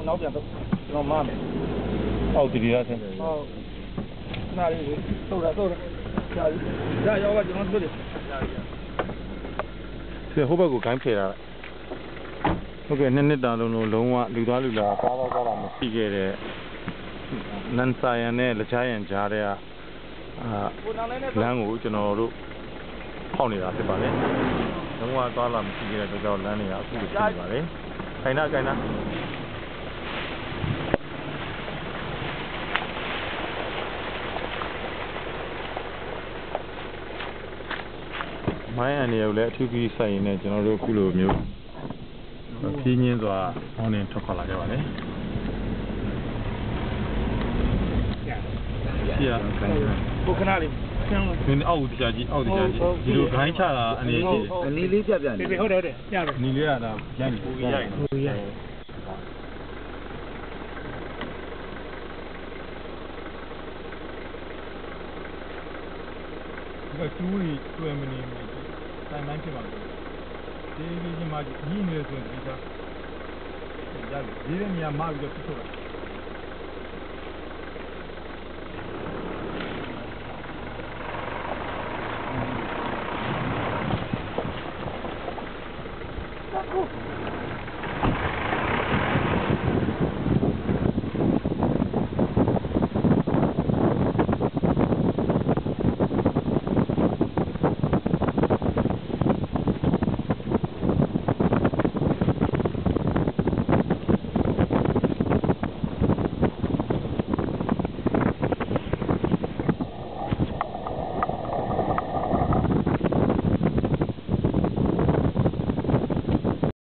နောက်ပြန်တော့ကျွန်တော်မမယ်အောက်တီရီရဆင်းတယ်ဟုတ်နားလေးတော့ရရောက်ပါကျွန်တော်တွေ့တယ်ဒီဟိုဘက်ကိုဂိုင်းဖယ်တာဟုတ်ကဲ့နှစ်တာလုံးလုံးဝလူသားလူလာကားတာမရှိခဲ့တဲ့နန်ဆိုင်ယန်နဲ့လက်ချရန်ကြားတဲ့လမ်းကိုကျွန်တော်တို့ဖောက်နေတာဖြစ်ပါလေလုံးဝသွားလာမရှိခဲ့တဲ့အတွက်ကြောင့်လမ်းတွေကအခုလိုဖြစ်နေပါလေခိုင်နာမိုင်းအန်တွေကိုလည်းအထူးကြီးဆိုင်ရင်လည်းကျွန်တော်တို့အခုလိုမျိုးဖြင်းချင်းစွာဟောင်းနေထွက်ခွာလာကြပါလေရှိရကိုခဏလေးကျန်းလို့ဒီအောက်တရားကြီးဒီလိုဂိုင်းချတာအနေကြီးနီလေးပြပြနေဟုတ်တယ်ပြတယ်နီလေးကဒါရိုက်နေရိုက်ကကျူးရီတွေ့မနေဘူးတိုင်မိုင်းဖြစ်ပါလို့ဒီချင်းမှညီနေဆိုရင်ဒီစားရတယ်ဒီနေရာမှာပြီးတော့ပြစ်ထုတ်